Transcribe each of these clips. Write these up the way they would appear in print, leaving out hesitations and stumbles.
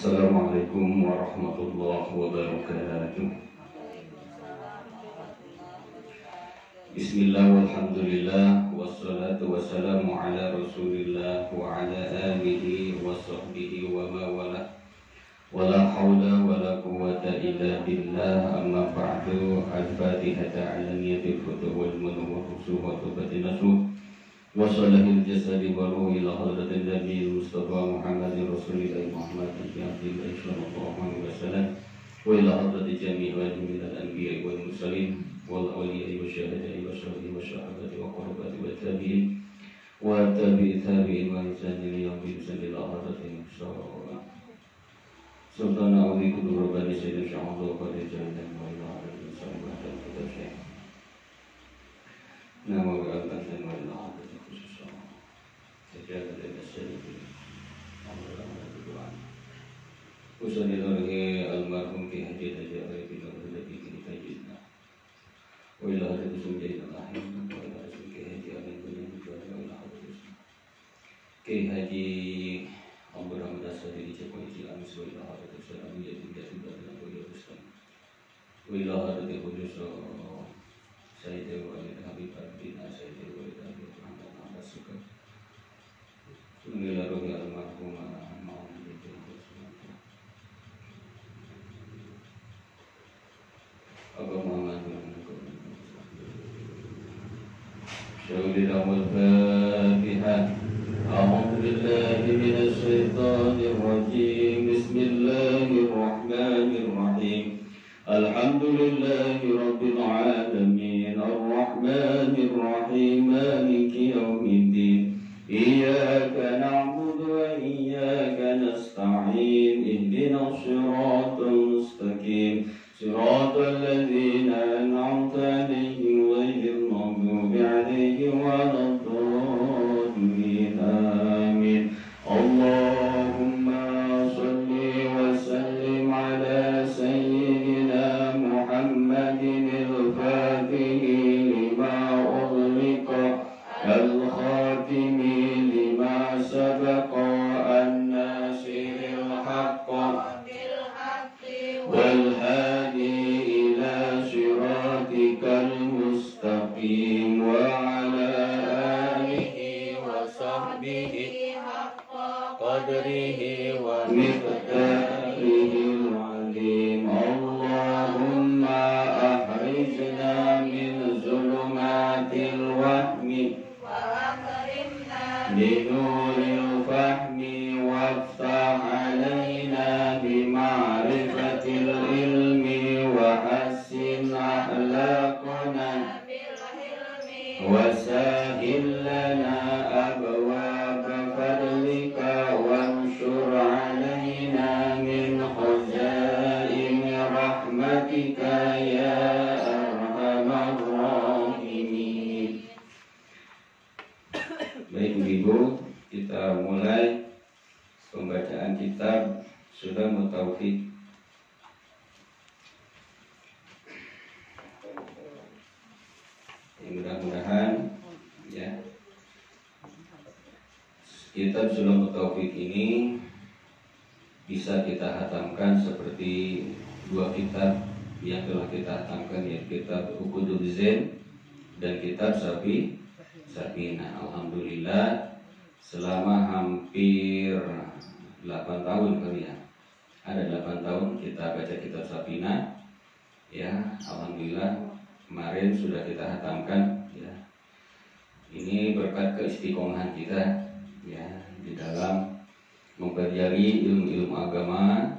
Assalamualaikum warahmatullahi wabarakatuh. Bismillah walhamdulillah wassalatu wassalamu ala rasulillah wa ala alihi wa sahbihi wa mawalah. Wala hawla wala quwwata illa billah, amma ba'du. Al-Fatihata ala niyatil futuh wal manu wa husuh wa tubatin nasuh wa salahil jasadi wa ruhi ila hadratin Nabi Mustafa Muhammadin Rasulillah Muhammad bin Abdillah sallallahu alaihi wasallam wa ila hadrati jami'i wa minal anbiya'i wal mursalin wal awliya'i wa syuhada'i wa syuhada'i wa syuhabati wa qurabati wa tabi'in wa tabi'i tabi'in wa ihsani ila yaumil ila hadratin Mustafa Sultan Audi Kudur Rabbani Sayyidina Syahadullah Qadil Jalilan wa ila hadratin Sayyidina dan kitab Syekh nama wa al-Tantan wa ila hadratin khususah sejagat dan asyarifi Alhamdulillah berdoa Usanillah almarhum Ki Haji Haji Arifin Al-Hadabi Kini Tajidna wa ila hadratin Sumjain al-Ahim wa ila hadratin Ki Haji Amin Kunyam wa ila hadratin Ki Haji Ampun Rahmat Asadi Cekwa Ijil Amis wa ila hadratin Salam Yadin Yadin Badana wa ila Rustam wa ila hadratin Kudus Sayyidil Walid Habib Abdina Sayyidil Walid Habib Muhammad Ahmad Sukar Ila Ruhi Almarhum Ma'am Yadin Abba Muhammad Syawli Ramul Fatihah A'udhu billahi minas syaitanir rajim Bismillahirrahmanirrahim Alhamdulillahi rabbil alamin Ar-Rahmanir Rahim Maliki yaumiddin Iyyaka na'budu wa iyyaka nasta'in Ihdinas siratal mustaqim Siratal ladzina an'amta 'alaihim ghairil maghdubi 'alaihim waladdallin amin Allahumma shalli wa sallim ala sayyidina Muhammadin al-Fatihi lima ughliqa al-khatimi lima sabaqa an-nasiril haqqa wal hadi ila siratikal mustaqim wa ala alihi wa sahbihi haqqa qadrihi wa miqdarihi al-alim Allahumma akhrijna min zulumatil wahmi binuril fahmi waftah alaina bima'rifatil ilmi wa hassin akhlaqana wa sahil lana abwaba fadlika wanshur alaina min khazaini rahmatika ya arhamar rahimin. Baik Ibu, kita mulai pembacaan kitab Sulamut Tauhid. Mudah-mudahan ya kitab Sulamut Tauhid ini bisa kita hatamkan seperti dua kitab yang telah kita hatamkan, yaitu kitab Uqudul Zain dan kitab Sabina. Alhamdulillah selama hampir 8 tahun kali ya. Ada 8 tahun kita baca kitab Sabina. Ya, alhamdulillah kemarin sudah kita hatamkan ya. Ini berkat keistiqomahan kita ya di dalam mempelajari ilmu-ilmu agama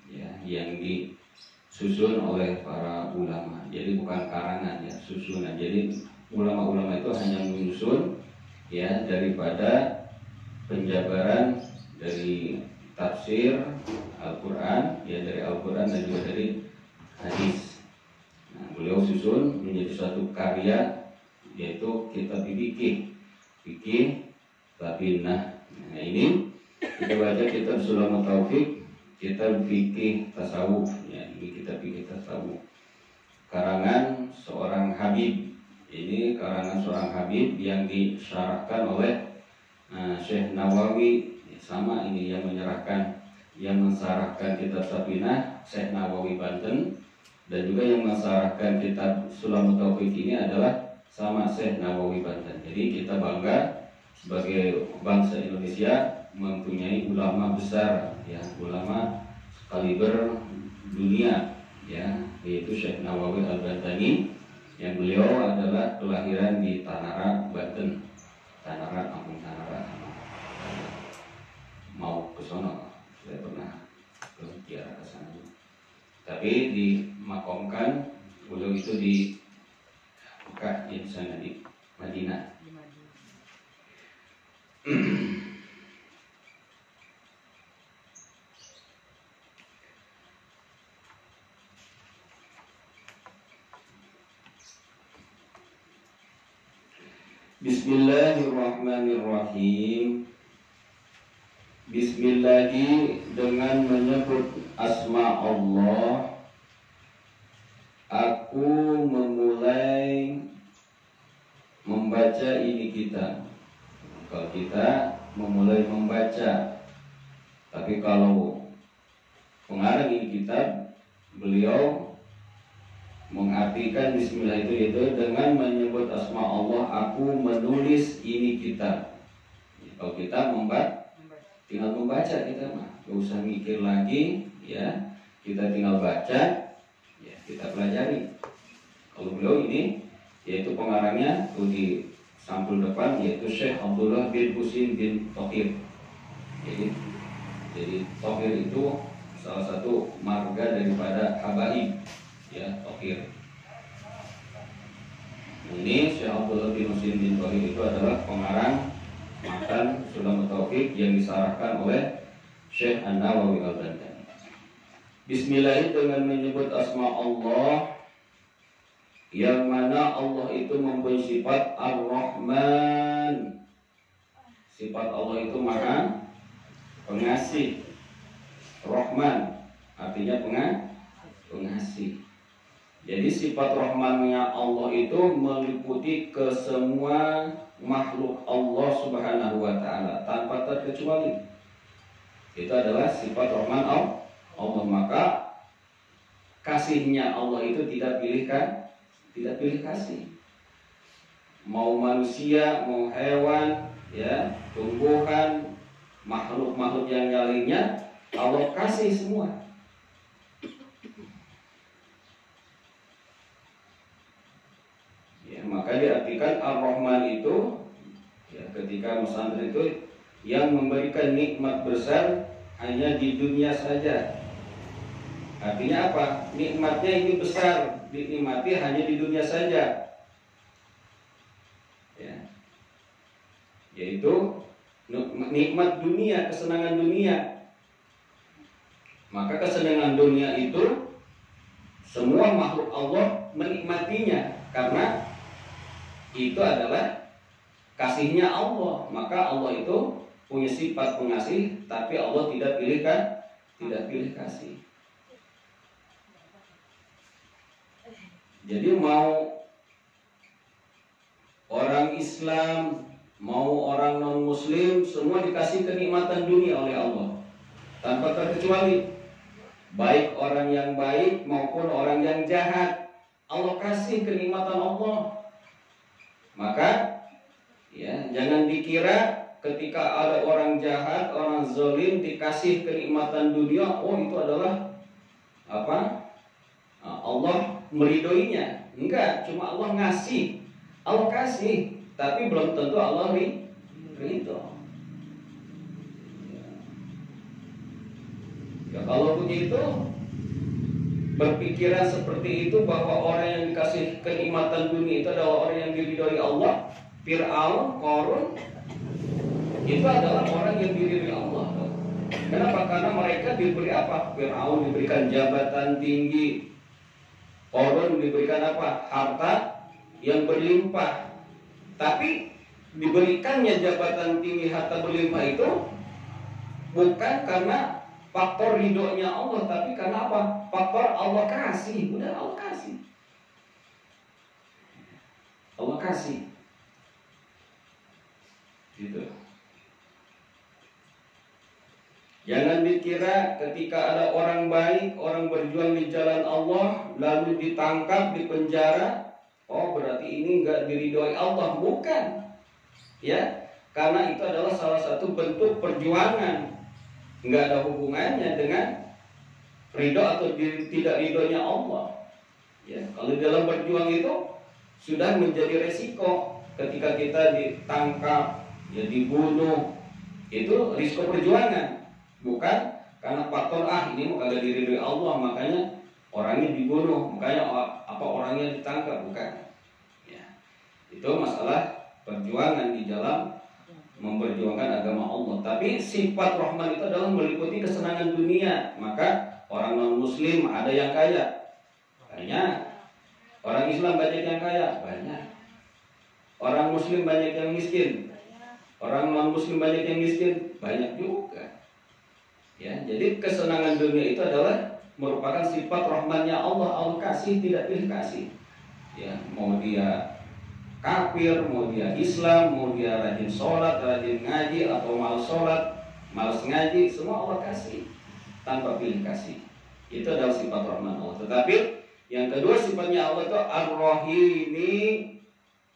ya yang disusun oleh para ulama. Jadi bukan karangan ya, susunan. Jadi ulama-ulama itu hanya menyusun ya daripada penjabaran dari tafsir Al-Quran ya, dari Al-Quran dan juga dari hadis. Nah, beliau susun menjadi suatu karya yaitu kitab fikih Sabinah. Nah ini kita baca kitab Sulamut Tauhid, kitab fikih tasawuf ya, ini kitab fikih tasawuf karangan seorang Habib. Ini karangan seorang Habib yang disyarahkan oleh Syekh Nawawi. Sama ini yang menyerahkan yang mensarahkan kitab Safinah Syekh Nawawi Banten, dan juga yang mensarahkan kitab Sulamut Taufik ini adalah sama Syekh Nawawi Banten. Jadi kita bangga sebagai bangsa Indonesia mempunyai ulama besar, ya, ulama kaliber dunia, ya, yaitu Syekh Nawawi Al-Bantani, yang beliau adalah kelahiran di Tanara, Banten. Tanara, kampung Tanara. Mau ke sono, saya pernah ke Tiara ke sana. Tapi dimakamkan beliau itu di Mekah, di sana di Madinah. Bismillahirrahmanirrahim. Bismillahi, dengan menyebut asma Allah, aku memulai membaca ini kitab. Kalau kita memulai membaca, tapi kalau pengarang ini kitab, beliau mengartikan bismillah itu yaitu dengan menyebut asma Allah aku menulis ini kitab. Kalau kita tinggal membaca, kita mah gak usah mikir lagi, ya, kita tinggal baca, ya, kita pelajari. Kalau beliau ini yaitu pengarangnya tuh di sampul depan, yaitu Syekh Abdullah bin Husin bin Tohir. Jadi Tohir itu salah satu marga daripada Habaib, ya, Tohir. Ini Syekh Abdullah bin Husin bin Tohir itu adalah pengarang matan Sulamut Taufik yang disarahkan oleh Syekh An-Nawawi Al-Bantani. Bismillah, dengan menyebut asma Allah, yang mana Allah itu mempunyai sifat Ar-Rahman. Sifat Allah itu maha pengasih. Rahman artinya pengasih. Jadi sifat Rahmannya Allah itu meliputi ke semua makhluk Allah Subhanahu wa Ta'ala tanpa terkecuali. Itu adalah sifat Rahman Allah. Maka kasihnya Allah itu tidak pilih kasih. Mau manusia, mau hewan, ya, tumbuhan, makhluk-makhluk yang lainnya, Allah kasih semua. Ya, maka diartikan Ar-Rahman itu, ya, ketika pesantren itu yang memberikan nikmat besar hanya di dunia saja. Artinya apa? Nikmatnya ini besar, dinikmati hanya di dunia saja, ya. Yaitu nikmat dunia, kesenangan dunia. Maka kesenangan dunia itu semua makhluk Allah menikmatinya karena itu adalah kasihnya Allah. Maka Allah itu punya sifat pengasih, tapi Allah tidak pilih kasih. Jadi mau orang Islam, mau orang non-Muslim, semua dikasih kenikmatan dunia oleh Allah tanpa terkecuali. Baik orang yang baik maupun orang yang jahat, Allah kasih kenikmatan Allah. Maka, ya, jangan dikira ketika ada orang jahat, orang zalim dikasih kenikmatan dunia, oh itu adalah apa? Allah meridhoinya. Enggak, cuma Allah ngasih. Allah kasih, tapi belum tentu Allah ridho. Ya, kalau begitu, berpikiran seperti itu bahwa orang yang dikasih kenikmatan dunia itu adalah orang yang diridhoi Allah, Fir'aun, Qarun, itu adalah orang yang diridhoi Allah. Kenapa? Karena mereka diberi apa? Fir'aun diberikan jabatan tinggi, Qarun diberikan apa? Harta yang berlimpah. Tapi diberikannya jabatan tinggi, harta berlimpah itu bukan karena faktor ridhonya Allah, tapi karena apa? Faktor Allah kasih. Udah, Allah kasih. Allah kasih. Gitu. Jangan dikira ketika ada orang baik, orang berjuang di jalan Allah, lalu ditangkap, dipenjara, oh berarti ini nggak diridhoi Allah. Bukan, ya, karena itu adalah salah satu bentuk perjuangan, nggak ada hubungannya dengan ridho atau tidak ridhonya Allah. Ya, kalau dalam berjuang itu sudah menjadi resiko ketika kita ditangkap, ya dibunuh, itu risiko perjuangan. Bukan karena faktor ini kagak diridhoi Allah makanya orangnya dibunuh, makanya orangnya ditangkap, bukan. Ya. Itu masalah perjuangan di dalam memperjuangkan agama Allah. Tapi sifat Rahman itu adalah meliputi kesenangan dunia. Maka orang non muslim ada yang kaya, banyak. Orang Islam banyak yang kaya, banyak. Orang muslim banyak yang miskin. Orang non muslim banyak yang miskin, banyak juga. Ya, jadi kesenangan dunia itu adalah merupakan sifat rahmannya Allah. Allah kasih, tidak pilih kasih. Ya, mau dia kafir, mau dia Islam, mau dia rajin sholat, rajin ngaji, atau malas sholat, malas ngaji, semua Allah kasih tanpa pilih kasih. Itu adalah sifat rahman Allah. Tetapi yang kedua sifatnya Allah itu Ar-Rahimi,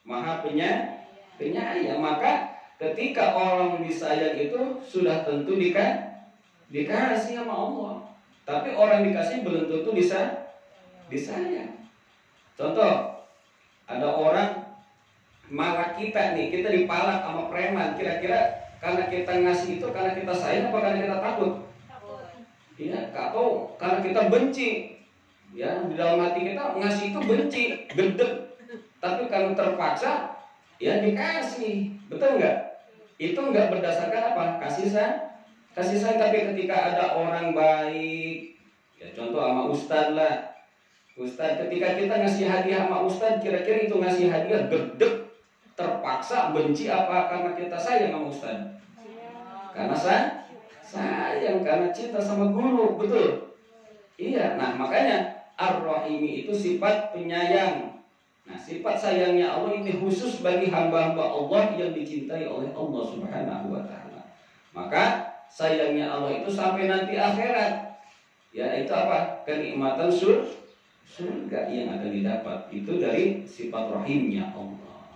Maha penyayang. Maka ketika orang disayang itu sudah tentu dikasih sama Allah. Tapi orang dikasih belum tentu disayang. Contoh, ada orang marah kita nih, kita dipalak sama preman. Kira-kira karena kita ngasih itu karena kita sayang apa karena kita takut? Iya, atau karena kita benci. Ya, di dalam hati kita ngasih itu benci, gedek. Tapi kalau terpaksa, ya dikasih. Betul nggak? Itu nggak berdasarkan apa? Kasih sayang. Tapi ketika ada orang baik, ya contoh sama ustadz lah. Ustadz, ketika kita ngasih hadiah sama ustadz, kira-kira itu ngasih hadiah gedek, terpaksa, benci apa karena kita sayang sama ustadz? Karena sayang, karena cinta sama guru, betul? Iya, nah makanya Ar-Rahimi itu sifat penyayang. Nah, sifat sayangnya Allah ini khusus bagi hamba-hamba Allah yang dicintai oleh Allah Subhanahu wa Ta'ala. Maka sayangnya Allah itu sampai nanti akhirat. Ya, itu apa? Kenikmatan surga yang akan didapat. Itu dari sifat rahimnya Allah.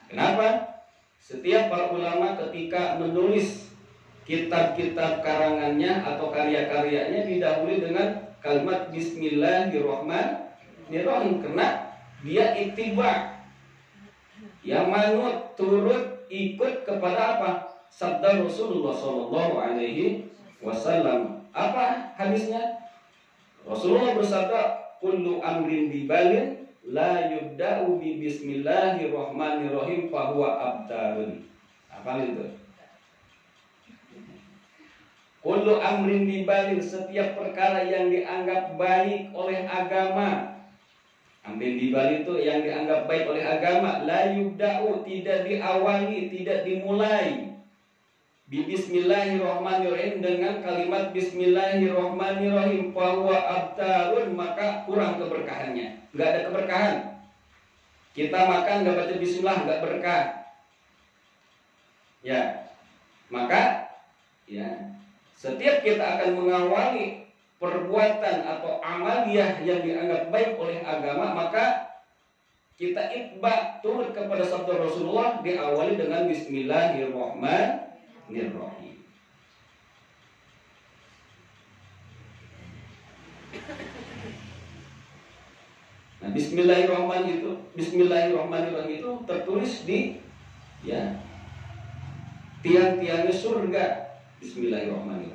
Kenapa? Setiap para ulama ketika menulis kitab-kitab karangannya atau karya-karyanya didahului dengan kalimat Bismillahirrahmanirrahim, karena dia ittiba, yang manut, turut, ikut kepada apa? Sabda Rasulullah Shallallahu Alaihi Wasallam. Apa hadisnya? Rasulullah bersabda, "Kullu amrin bibalin la yubda'u bi Bismillahirrahmanirrahim fahuwa abdarun." Apa itu? Kullu amrin bibalin, setiap perkara yang dianggap baik oleh agama. Amrin bibal itu yang dianggap baik oleh agama, la yubda'u, tidak diawali, tidak dimulai. Bismillahirrahmanirrahim, dengan kalimat Bismillahirrahmanirrahim, fahuwa abtarun, maka kurang keberkahannya. Enggak ada keberkahan. Kita makan enggak baca bismillah, enggak berkah. Ya. Maka ya, setiap kita akan mengawali perbuatan atau amaliyah yang dianggap baik oleh agama, maka kita itba, turut kepada sabda Rasulullah, diawali dengan Bismillahirrahmanirrahim. Nah, Bismillahirrahmanirrahim itu tertulis di tiang-tiangnya surga. Bismillahirrahmanirrahim.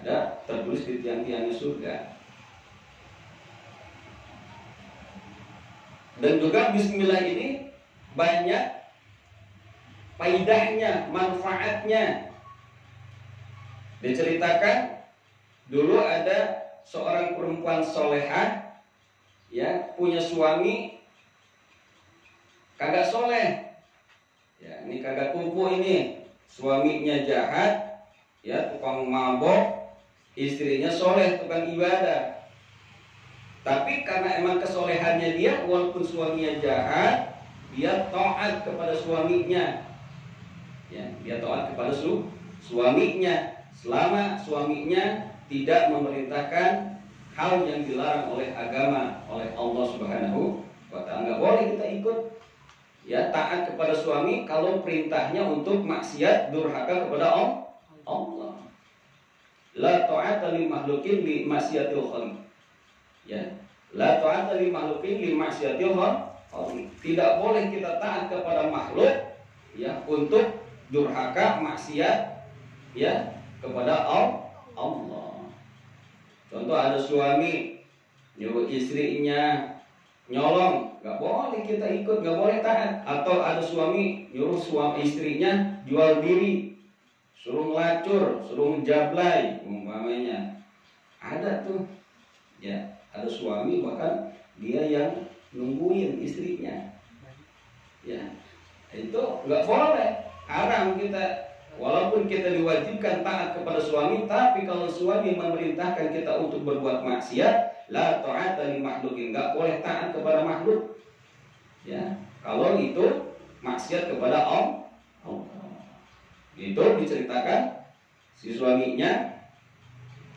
Ada tertulis di tiang-tiangnya surga. Dan juga bismillah ini banyak faidahnya, manfaatnya. Diceritakan dulu ada seorang perempuan solehah, ya, punya suami kagak soleh. Ya, ini kagak kupu ini. Suaminya jahat, ya, tukang mabok. Istrinya soleh, tukang ibadah. Tapi karena emang kesolehannya dia, walaupun suaminya jahat, dia taat kepada suaminya. Ya, dia taat kepada suaminya. selama suaminya tidak memerintahkan hal yang dilarang oleh agama, oleh Allah Subhanahu wa ta'ala. Enggak boleh kita ikut ya taat kepada suami kalau perintahnya untuk maksiat durhaka kepada Allah. La ta'ata li makhluqin li maksiatil khaliq. Ya. La ta'ata li makhluqin li maksiatil khaliq. Tidak boleh kita taat kepada makhluk ya untuk durhaka maksiat ya kepada Allah. Contoh ada suami nyuruh istrinya nyolong, nggak boleh kita ikut, nggak boleh taat. Atau ada suami nyuruh istrinya jual diri, suruh ngelacur, suruh jablay umpamanya. Ada tuh ya, ada suami bahkan dia yang nungguin istrinya ya, itu nggak boleh, haram kita. Walaupun kita diwajibkan taat kepada suami, tapi kalau suami memerintahkan kita untuk berbuat maksiat, la ta'ata li makhluqin, enggak boleh taat kepada makhluk. Ya, kalau itu maksiat kepada Allah. Itu diceritakan si suaminya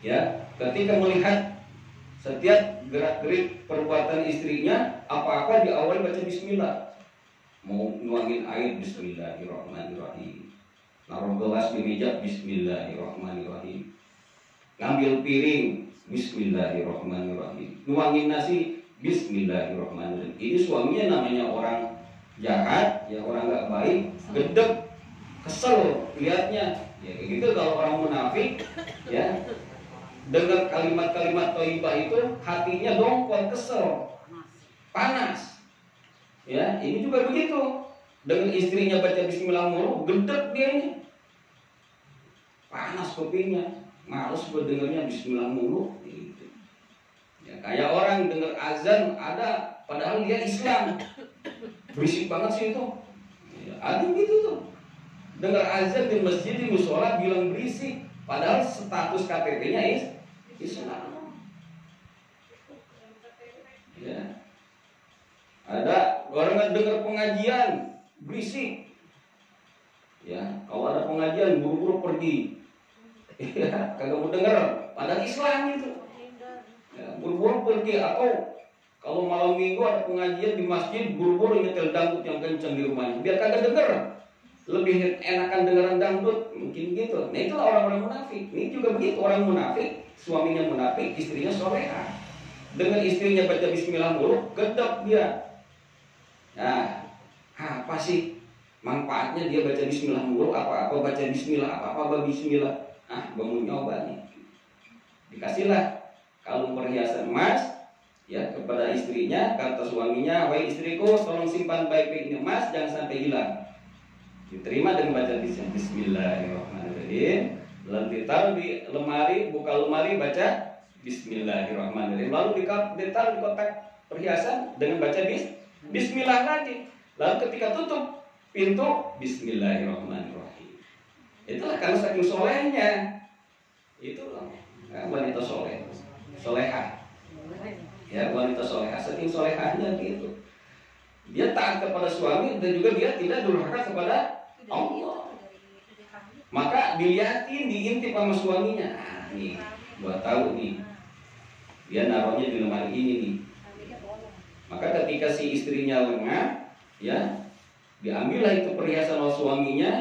ya, ketika melihat setiap gerak-gerik perbuatan istrinya, apa-apa diawali baca bismillah. Mau nuangin air, bismillahirrahmanirrahim. Naruh gelas di meja, bismillahirrahmanirrahim. Ngambil piring, bismillahirrahmanirrahim. Nuangin nasi, bismillahirrahmanirrahim. Ini suaminya namanya orang jahat, ya orang gak baik, gedeg, kesel lihatnya. Ya kayak gitu kalau orang munafik, ya dengar kalimat-kalimat thayyibah itu hatinya dongkol, kesel, panas. Ya, ini juga begitu. Dengan istrinya baca bismillah mulu, gedeg dia ini. Panas kopinya, males buat dengernya bismillah mulu gitu. Ya, kayak orang dengar azan ada padahal dia Islam. Berisik banget sih itu. Ya, ada gitu tuh. Dengar azan di masjid, di musola bilang berisik, padahal status KTP-nya Islam. Ya. Ada orang dengar pengajian berisik. Ya, kalau ada pengajian buru-buru pergi. Ya, kagak mau denger, padahal Islam itu. Ya, buru-buru pergi. Atau kalau malam minggu ada pengajian di masjid, buru-buru nyetel dangdut yang kencang di rumahnya, biar kagak denger. Lebih enakan dengeran dangdut, mungkin gitu. Nah, itulah orang-orang munafik. Ini juga begitu, orang munafik, suaminya munafik, istrinya solehah. Dengan istrinya baca bismillah mulu, gedek dia. Nah, apa sih manfaatnya dia baca bismillah mulu? Apa-apa baca bismillah, apa-apa bismillah. Bangun nyoba nih. Dikasihlah kalung perhiasan emas ya kepada istrinya, kata suaminya, "Wahai istriku, tolong simpan baik-baik ini emas, jangan sampai hilang." Diterima dengan baca bismillahirrahmanirrahim. Lalu ditaruh di lemari, buka lemari baca bismillahirrahmanirrahim. Lalu ditaruh di kotak perhiasan dengan baca bismillah lagi. Lalu ketika tutup pintu, bismillahirrahmanirrahim. Itulah karena saking solehnya. Itu wanita solehah. Ya, wanita solehah, saking solehahnya gitu. Dia taat kepada suami dan juga dia tidak durhaka kepada Allah. Maka dilihatin, diintip sama suaminya. Nih, gua tahu nih. Dia naruhnya di lemari ini nih. Maka ketika si istrinya lengah, ya, diambillah itu perhiasan oleh suaminya,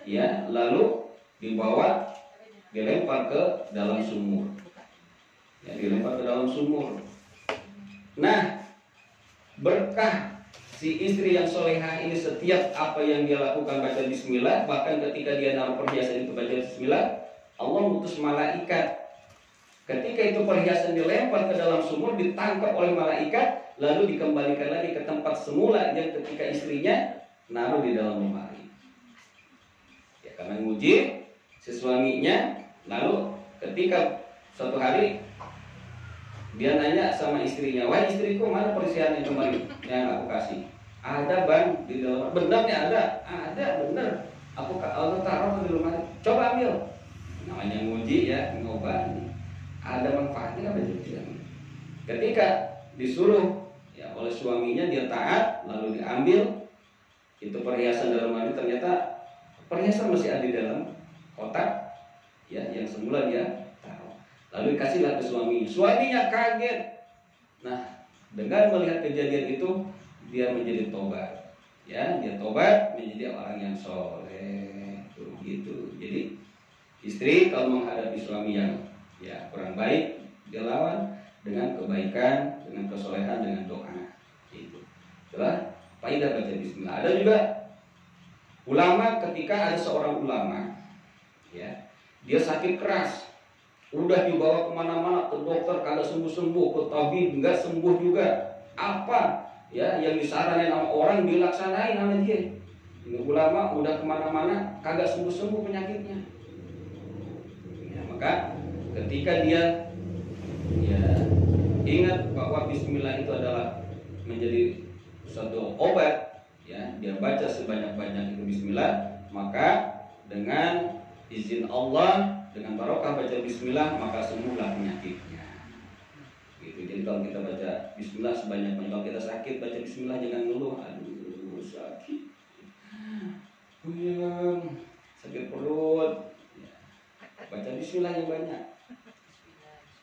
ya, lalu dibawa, dilempar ke dalam sumur. Ya, dilempar ke dalam sumur. Nah, berkah si istri yang solehah ini setiap apa yang dia lakukan baca bismillah, bahkan ketika dia naruh perhiasan itu baca bismillah, Allah utus malaikat. Ketika itu perhiasan dilempar ke dalam sumur, ditangkap oleh malaikat, lalu dikembalikan lagi ke tempat semula yang ketika istrinya naruh di dalam lemari. Ya, karena nguji si suaminya, lalu ketika suatu hari dia nanya sama istrinya, "Wah istriku, mana perhiasan yang kemarin yang aku kasih?" "Ada bang di dalam." "Benar nih ada?" "Ada bener. Aku taruh di lemari. Coba ambil." Namanya nguji ya, ngoba. Ada manfaatnya apa juga? Ketika disuruh ya oleh suaminya, dia taat, lalu diambil itu perhiasan dalam lemari, ternyata perhiasan masih ada di dalam kotak. ya, yang semula dia taruh. Lalu dikasihlah ke suami. Suaminya kaget. Nah, dengan melihat kejadian itu dia menjadi tobat. Ya, dia tobat menjadi orang yang soleh. Gitu. Jadi istri kalau menghadapi suami yang ya kurang baik, dia lawan dengan kebaikan, dengan kesolehan, dengan doa. Itu. Itulah faedah baca bismillah. Ada juga ulama, ketika ada seorang ulama, ya, dia sakit keras, udah dibawa kemana-mana, ke dokter kagak sembuh-sembuh, ke tabib nggak sembuh juga. Apa ya yang disaranin sama orang dilaksanain sama dia. Ini ulama udah kemana-mana kagak sembuh-sembuh penyakitnya. Ya, maka ketika dia ya ingat bahwa bismillah itu adalah menjadi suatu obat, ya, dia baca sebanyak-banyak itu bismillah, maka dengan izin Allah, dengan barokah baca bismillah, maka sembuhlah penyakitnya. Gitu. Jadi kalau kita baca bismillah sebanyak-banyak, kalau kita sakit baca bismillah, jangan ngeluh, aduh sakit, puyeng, sakit perut, ya, baca bismillah yang banyak.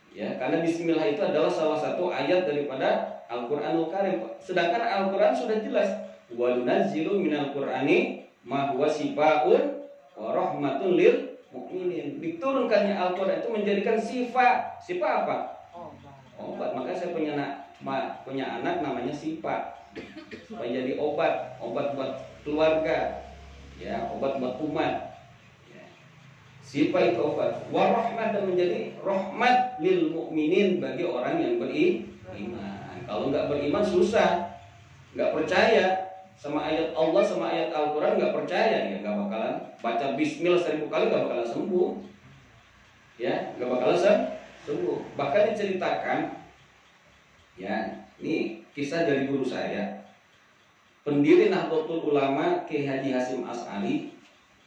Ya, karena bismillah itu adalah salah satu ayat daripada Al-Qur'anul Karim. Sedangkan Al-Qur'an sudah jelas, wa nunazzilu minal Qur'ani ma huwa shifaa'un wa rahmatun lil mu'minin. Diturunkannya Al-Qur'an itu menjadikan sifat. Sifat apa? Obat. Maka saya punya anak namanya Sipa. Supaya jadi obat buat keluarga. Ya, obat buat umat. Sifat itu obat. Warahmat, dan menjadi rahmat lil mukminin, bagi orang yang beriman. Kalau nggak beriman susah, nggak percaya sama ayat Allah, sama ayat Al-Quran, nggak percaya, ya nggak bakalan baca Bismillah 1000 kali, nggak bakalan sembuh. Ya, nggak bakalan sembuh. Bahkan diceritakan, ya, ini kisah dari guru saya, pendiri Nahdlatul Ulama Kiai Haji Hasyim Asy'ari,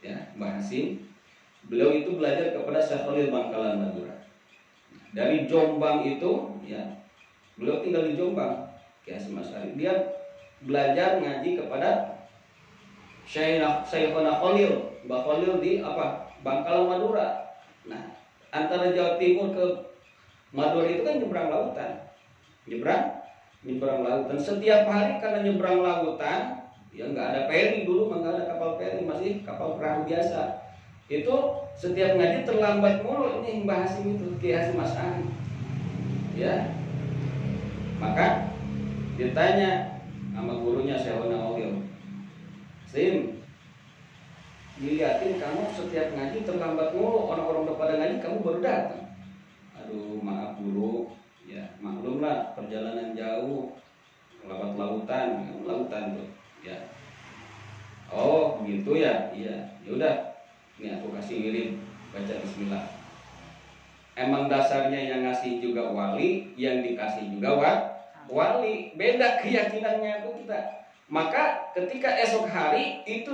ya, Mbah Hasyim. Beliau itu belajar kepada Syekh Khalil Bangkalan Madura. Dari Jombang itu, ya, beliau tinggal di Jombang, Kiai Hasyim Asy'ari. Dia belajar ngaji kepada Syekhona Khalil, Mbah Khalil di Bangkalan Madura. Nah, antara Jawa Timur ke Madura itu kan nyebrang lautan. Nyebrang lautan. Setiap hari karena nyebrang lautan, ya nggak ada feri dulu, nggak ada kapal feri, masih kapal perahu biasa. Itu setiap ngaji terlambat mulu ini Mbah Hasyim itu, Kiai Hasyim Asy'ari. Ya. Maka ditanya sama gurunya Syekhona Khalil, "Sim, dilihatin kamu setiap ngaji terlambat mulu, orang-orang udah pada ngaji kamu baru datang." "Aduh, maaf guru, ya maklumlah perjalanan jauh, lewat lautan tuh, ya." "Oh, begitu ya." "Iya, yaudah. Ini aku kasih ngirim, baca bismillah." Emang dasarnya yang ngasih juga wali, yang dikasih juga wali. Beda keyakinannya itu kita. Maka ketika esok hari itu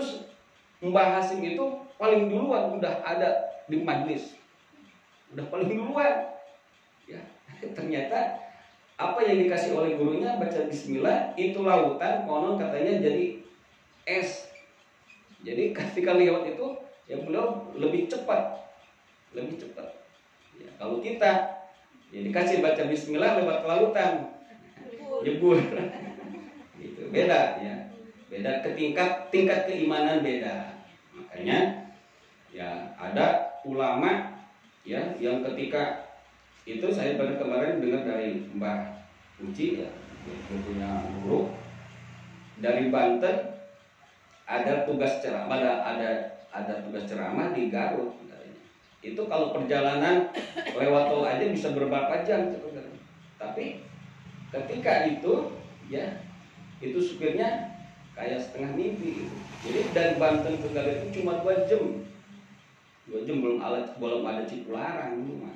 Mbah Hasyim itu paling duluan udah ada di majlis. Udah paling duluan. Ya, ternyata apa yang dikasih oleh gurunya baca bismillah, itu lautan konon katanya jadi es. Jadi ketika lewat itu ya beliau lebih cepat. Ya, kalau kita ya dikasih baca bismillah lewat lautan, jebur. Gitu. Beda ya. Beda tingkat keimanan beda. Makanya ya ada ulama ya yang ketika itu saya baru kemarin dengar dari Mbah Uci, ya, yang punya guru dari Banten, ada tugas ceramah, ada tugas ceramah di Garut. Itu kalau perjalanan lewat tol aja bisa beberapa jam, tapi ketika itu ya itu supirnya kayak setengah mimpi gitu. Jadi dari Banten ke Garut itu cuma 2 jam. 2 jam belum ada Cipularang dulu,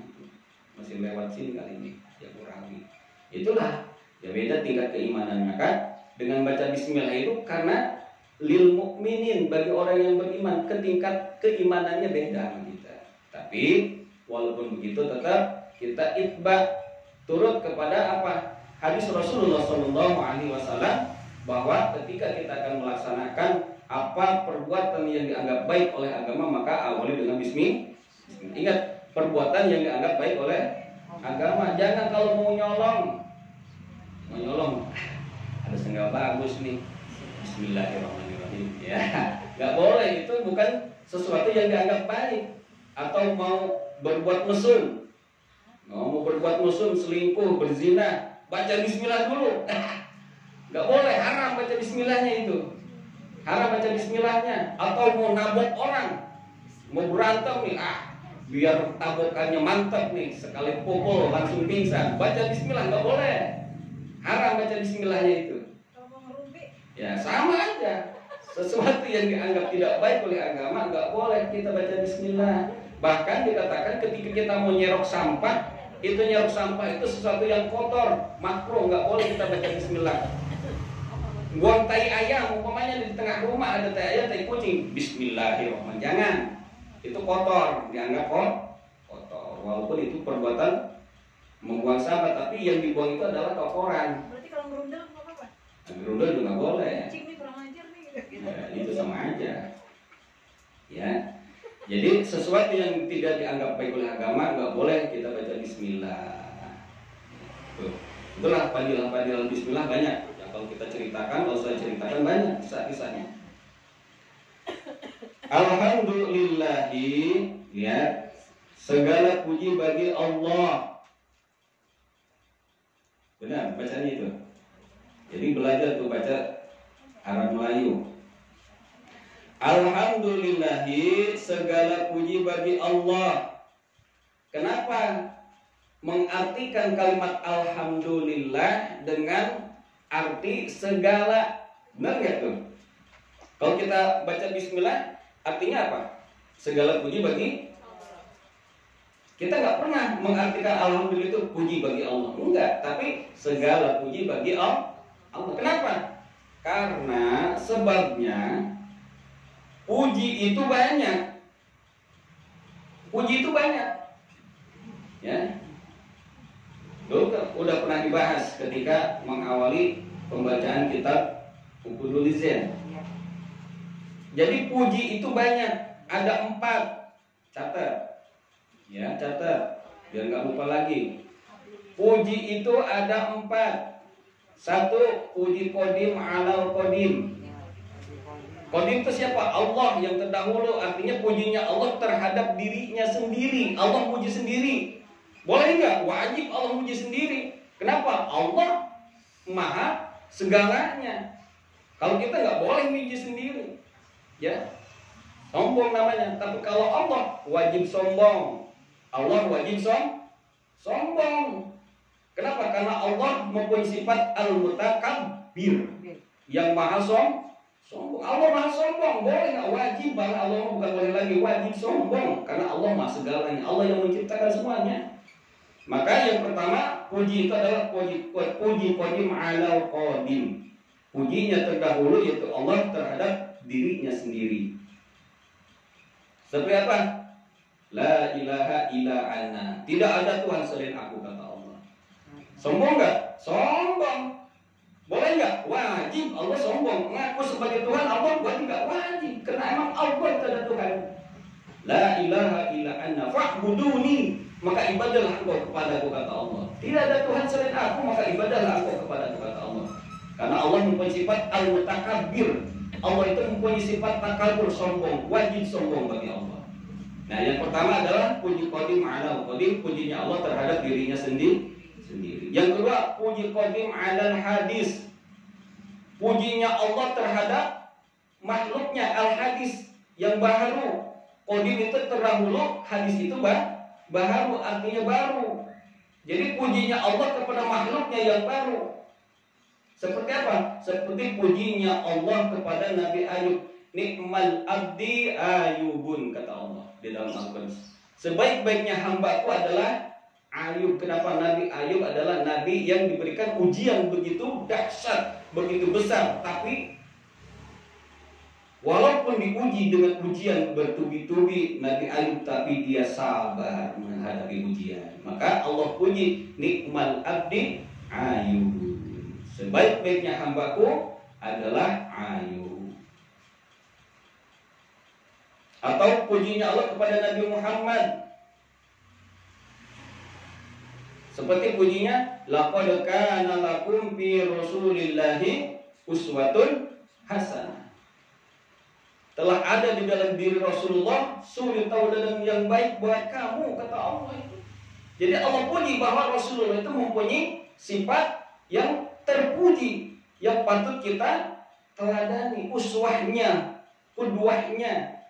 masih lewat sini kali ini ya kurangi. Itulah ya beda tingkat keimanannya kan. Dengan baca bismillah itu karena lil mukminin, bagi orang yang beriman, tingkat keimanannya beda sama kita. Tapi walaupun begitu tetap kita itba, turut kepada apa? Hadis Rasulullah SAW, bahwa ketika kita akan melaksanakan apa perbuatan yang dianggap baik oleh agama, maka awali dengan bismillah. Ingat, perbuatan yang dianggap baik oleh agama. Jangan kalau mau nyolong, ada setengah bagus nih, Bismillahirrahmanirrahim, ya nggak boleh. Itu bukan sesuatu yang dianggap baik. Atau mau berbuat mesum, selingkuh, berzina, baca Bismillah dulu. Nggak boleh, haram baca Bismillahnya itu. Haram baca Bismillahnya. Atau mau nabok orang, mau berantem nih, biar tabokannya mantap nih, sekali pukul langsung pingsan, baca Bismillah, nggak boleh. Haram baca Bismillahnya itu. Ya sama aja. Sesuatu yang dianggap tidak baik oleh agama nggak boleh kita baca Bismillah. Bahkan dikatakan ketika kita mau nyerok sampah, nyerok sampah itu sesuatu yang kotor, makruh, nggak boleh kita baca Bismillah. Buang tai ayam, umpamanya di tengah rumah ada tai ayam, tai kucing, Bismillahirrahmanirrahim, jangan. Itu kotor, dianggap kotor. Walaupun itu perbuatan membuang sampah, tapi yang dibuang itu adalah kotoran. Berarti kalau ngerundel nggak apa-apa? Ngerundel juga nggak boleh. Kucing nih kurang ajar nih. Ya, itu sama aja. Ya. Jadi sesuatu yang tidak dianggap baik oleh agama nggak boleh kita baca Bismillah. Itulah panggilan-panggilan Bismillah banyak. Yang kalau kita ceritakan, kalau saya ceritakan banyak kisah-kisahnya. Alhamdulillahi, ya, segala puji bagi Allah. Benar bacanya itu. Jadi belajar tuh baca Arab Melayu. Alhamdulillahi, segala puji bagi Allah. Kenapa mengartikan kalimat alhamdulillah dengan arti segala? Benar nggak tuh? Kalau kita baca Bismillah, artinya apa? Segala puji bagi. Kita nggak pernah mengartikan alhamdulillah itu puji bagi Allah, enggak. Tapi segala puji bagi Allah. Kenapa? Karena sebabnya puji itu banyak. Puji itu banyak. Ya. Dulu udah pernah dibahas ketika mengawali pembacaan kitab Uqudul Zen. Jadi puji itu banyak, ada 4. Catat. Ya, catat biar nggak lupa lagi. Puji itu ada 4. 1, puji qadim alal qadim. Qadim itu siapa? Allah yang terdahulu. Artinya pujinya Allah terhadap dirinya sendiri. Allah puji sendiri. Boleh nggak? Wajib Allah puji sendiri. Kenapa? Allah maha segalanya. Kalau kita nggak boleh puji sendiri, ya sombong namanya. Tapi kalau Allah wajib sombong. Allah wajib sombong. Kenapa? Karena Allah mempunyai sifat al-mutakabbir, yang maha sombong. Allah maha sombong, boleh nggak? Wajib, bahkan Allah bukan boleh lagi, wajib sombong. Karena Allah maha segalanya, Allah yang menciptakan semuanya. Maka yang pertama, puji itu adalah puji qadim alal qadim. Pujinya terdahulu yaitu Allah terhadap dirinya sendiri. Seperti apa? La ilaha illa ana. Tidak ada Tuhan selain aku, kata Allah. Sombong nggak? Sombong. Boleh nggak? Wajib. Allah sombong. Ngaku sebagai Tuhan, Allah wajib nggak? Wajib. Karena emang Allah itu ada Tuhan. La ilaha illa ana fa'buduni. Maka ibadahlah engkau kepadaku, kata Allah. Tidak ada Tuhan selain aku, maka ibadahlah engkau kepadaku, kata Allah. Karena Allah mempunyai sifat al-mutakabbir. Allah itu mempunyai sifat takabur, sombong. Wajib sombong bagi Allah. Nah, yang pertama adalah puji qadim alal qadim, pujinya Allah terhadap dirinya sendiri. Yang kedua, puji qadim alal hadis. Pujinya Allah terhadap makhluknya, al-hadis yang baru. Qadim itu terdahulu, hadis itu baru, artinya baru. Jadi pujinya Allah kepada makhluknya yang baru. Seperti apa? Seperti pujinya Allah kepada Nabi Ayub. Nikmal abdi Ayubun, kata Allah di dalam Al-Quran. Sebaik-baiknya hambaku adalah Ayub. Kenapa? Nabi Ayub adalah nabi yang diberikan ujian begitu dahsyat, begitu besar. Tapi walaupun diuji dengan ujian bertubi-tubi Nabi Ayub, tapi dia sabar menghadapi ujian. Maka Allah puji, nikmal abdi Ayub. Sebaik-baiknya hambaku adalah Ayub. Atau pujinya Allah kepada Nabi Muhammad. Seperti pujinya, laqad kana lakum fi Rasulillahi uswatun hasanah. Telah ada di dalam diri Rasulullah suri tauladan yang baik buat kamu, kata Allah itu. Jadi Allah puji bahwa Rasulullah itu mempunyai sifat yang terpuji, yang patut kita teladani, uswahnya, qudwahnya,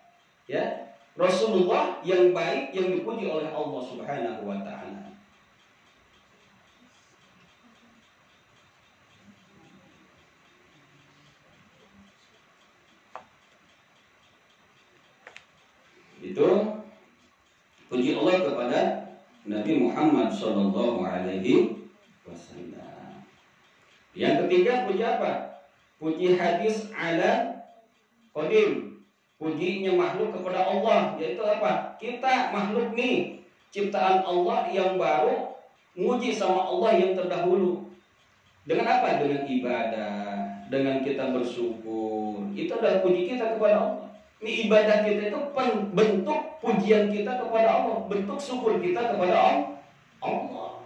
ya. Rasulullah yang baik yang dipuji oleh Allah Subhanahu wa taala. Itu puji Allah kepada Nabi Muhammad Shallallahu Alaihi Wasallam. Yang ketiga puji apa? Puji hadis ala qadim. Pujinya makhluk kepada Allah, yaitu apa? Kita makhluk nih, ciptaan Allah yang baru, muji sama Allah yang terdahulu. Dengan apa? Dengan ibadah, dengan kita bersyukur. Itu adalah puji kita kepada Allah. Ini ibadah kita itu bentuk pujian kita kepada Allah, bentuk syukur kita kepada Allah.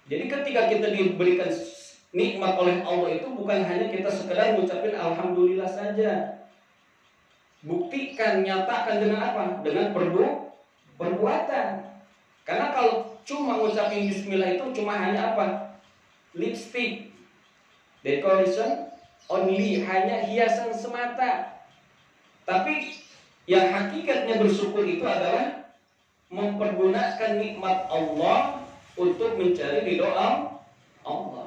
Jadi ketika kita diberikan nikmat oleh Allah itu bukan hanya kita sekedar mengucapkan alhamdulillah saja. Buktikan, nyatakan dengan apa? Dengan perbuatan. Karena kalau cuma mengucapkan bismillah itu cuma hanya apa? Lipstick, decoration only, hanya hiasan semata. Tapi yang hakikatnya bersyukur itu adalah mempergunakan nikmat Allah untuk mencari ridho Allah.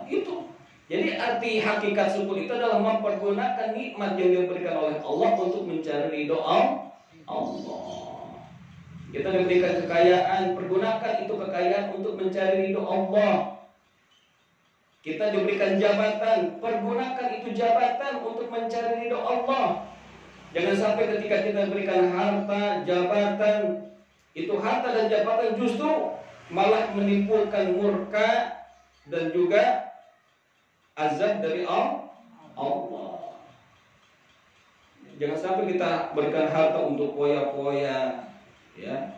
Itu. Jadi arti hakikat syukur itu adalah mempergunakan nikmat yang diberikan oleh Allah untuk mencari ridho Allah. Kita diberikan kekayaan, pergunakan itu kekayaan untuk mencari ridho Allah. Kita diberikan jabatan, pergunakan itu jabatan untuk mencari ridho Allah. Jangan sampai ketika kita berikan harta, jabatan, itu harta dan jabatan justru malah menimbulkan murka dan juga azab dari Allah. Jangan sampai kita berikan harta untuk poya-poya, ya,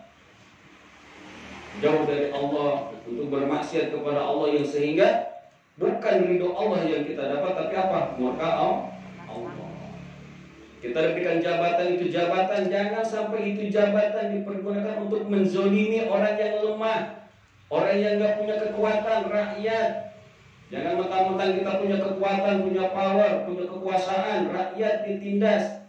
jauh dari Allah, untuk bermaksiat kepada Allah yang sehingga bukan ridho Allah yang kita dapat, tapi apa? Murka Allah. Kita diberikan jabatan, itu jabatan, jangan sampai itu jabatan dipergunakan untuk menzolimi orang yang lemah, orang yang gak punya kekuatan, rakyat. Jangan mentang-mentang kita punya kekuatan, punya power, punya kekuasaan, rakyat ditindas.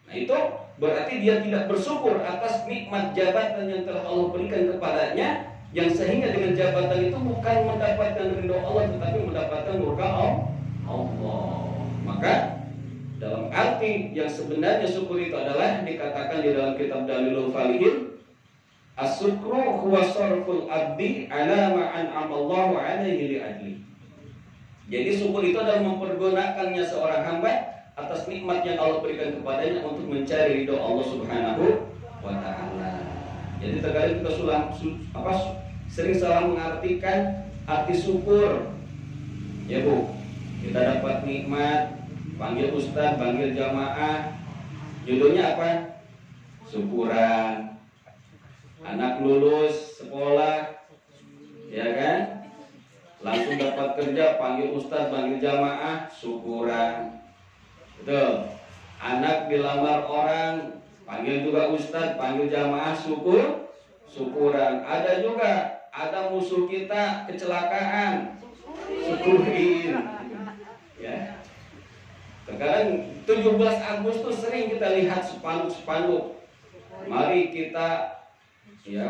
Nah itu berarti dia tidak bersyukur atas nikmat jabatan yang telah Allah berikan kepadanya, yang sehingga dengan jabatan itu bukan mendapatkan ridho Allah, tetapi mendapatkan murka Allah. Maka dalam arti yang sebenarnya syukur itu adalah dikatakan di dalam kitab Dalilul Falihin, as-syukru huwa sarful abdi ala ma an'ama Allahu alaihi li ajli. Jadi syukur itu adalah mempergunakannya seorang hamba atas nikmat yang Allah berikan kepadanya untuk mencari ridho Allah Subhanahu wa taala. Jadi terkadang kita sering salah mengartikan arti syukur. Ya Bu, kita dapat nikmat, panggil ustaz, panggil jamaah, judulnya apa? Syukuran. Anak lulus sekolah, ya kan? Langsung dapat kerja, panggil ustaz, panggil jamaah, syukuran. Betul. Anak dilamar orang, panggil juga ustaz, panggil jamaah, syukuran. Ada juga, ada musuh kita kecelakaan, syukurin. Ya. Sekarang 17 Agustus sering kita lihat spanduk-spanduk. Mari kita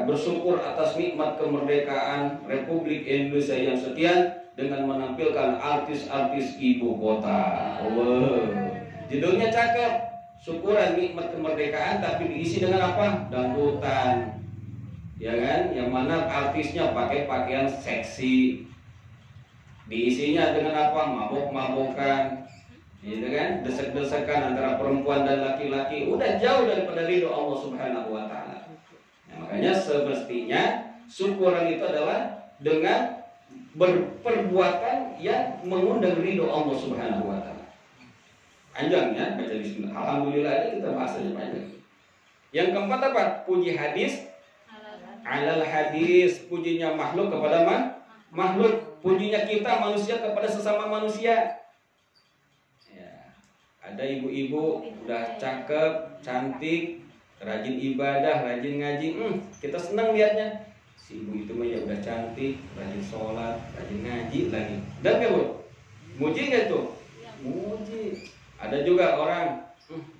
bersyukur atas nikmat kemerdekaan Republik Indonesia yang sekian dengan menampilkan artis-artis ibu kota. Judulnya cakep, syukuran nikmat kemerdekaan, tapi diisi dengan apa? Dangdutan. Ya kan? Yang mana artisnya pakai pakaian seksi. Diisinya dengan apa? Mabok-mabokan. Gitu kan, desek-desekan antara perempuan dan laki-laki, udah jauh daripada ridho Allah Subhanahu wa taala. Nah, makanya semestinya syukuran itu adalah dengan berperbuatan yang mengundang ridho Allah Subhanahu wa taala. Panjang ya baca bismillah. Alhamdulillah aja kita bahas aja panjang. Yang keempat apa? Puji hadis alal hadis, pujinya makhluk kepada makhluk, pujinya kita manusia kepada sesama manusia. Ya, ada ibu-ibu udah cakep, cantik, rajin ibadah, rajin ngaji, kita senang lihatnya. Si ibu itu mah ya udah cantik, rajin sholat, rajin ngaji lagi. Dan kalau muji nggak tuh? Muji. Ada juga orang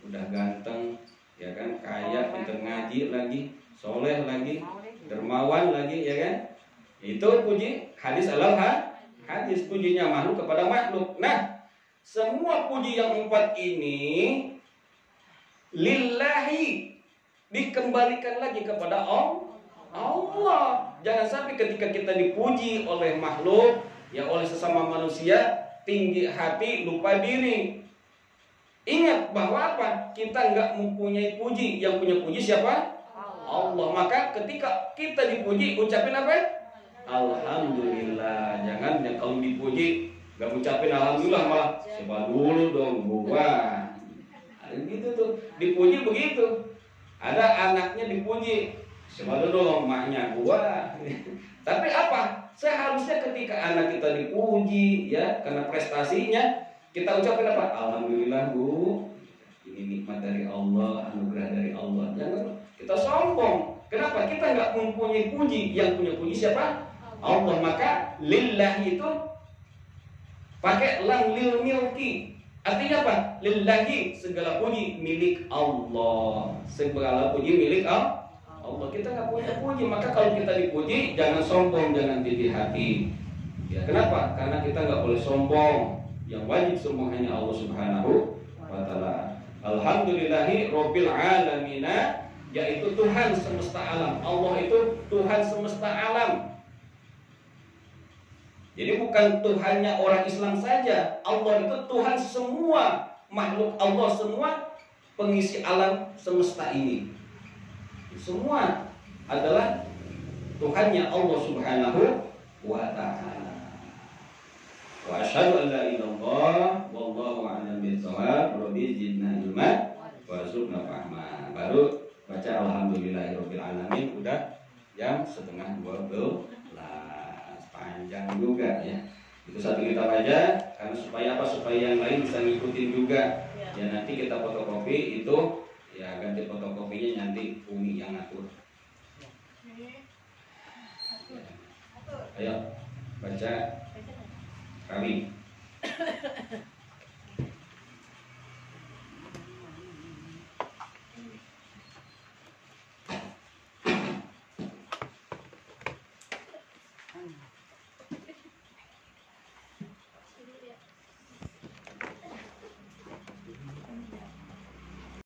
udah ganteng, ya kan, kaya, pintar ngaji lagi, soleh lagi, dermawan lagi, ya kan? Itu puji hadis alal hadis, pujinya makhluk kepada makhluk. Nah, semua puji yang empat ini lillahi, dikembalikan lagi kepada Allah. Jangan sampai ketika kita dipuji oleh makhluk, ya oleh sesama manusia, tinggi hati, lupa diri. Ingat bahwa apa? Kita nggak mempunyai puji. Yang punya puji siapa? Allah. Maka ketika kita dipuji, ucapin apa? Alhamdulillah. Jangan yang kalau dipuji nggak ucapin alhamdulillah, malah coba dulu dong gua. Gitu tuh. Dipuji begitu. Ada anaknya dipuji, coba dulu dong maknya gua. Tapi apa? Seharusnya ketika anak kita dipuji, ya, karena prestasinya, kita ucapin apa? Alhamdulillah bu, ini nikmat dari Allah, anugerah dari Allah. Jangan kita sombong. Kenapa? Kita nggak mempunyai puji. Yang punya puji siapa? Allah. Maka lillahi itu pakai lam lil milki. Artinya apa? Lillahi, segala puji milik Allah. Segala puji milik Allah. Kita nggak punya puji. Maka kalau kita dipuji, jangan sombong, jangan tinggi hati. Ya, kenapa? Karena kita nggak boleh sombong. Yang wajib semua hanya Allah Subhanahu wa ta'ala. Alhamdulillahi Rabbil Alamina, yaitu Tuhan semesta alam. Allah itu Tuhan semesta alam. Jadi bukan Tuhannya orang Islam saja. Allah itu Tuhan semua makhluk Allah, semua pengisi alam semesta ini. Semua adalah Tuhannya Allah Subhanahu wa ta'ala. Wa asyhadu an la ilaha illallah wallahu a'lam bishawab. Rabbi zidna ilma warzuqna fahma. Baru baca alhamdulillahirabbil alamin, udah jam 11:30. Panjang juga ya. Itu satu kitab aja, karena supaya apa? Supaya yang lain bisa ngikutin juga. Ya nanti kita fotokopi itu, ya ganti fotokopinya nanti Umi yang ngatur. Ayo baca kami.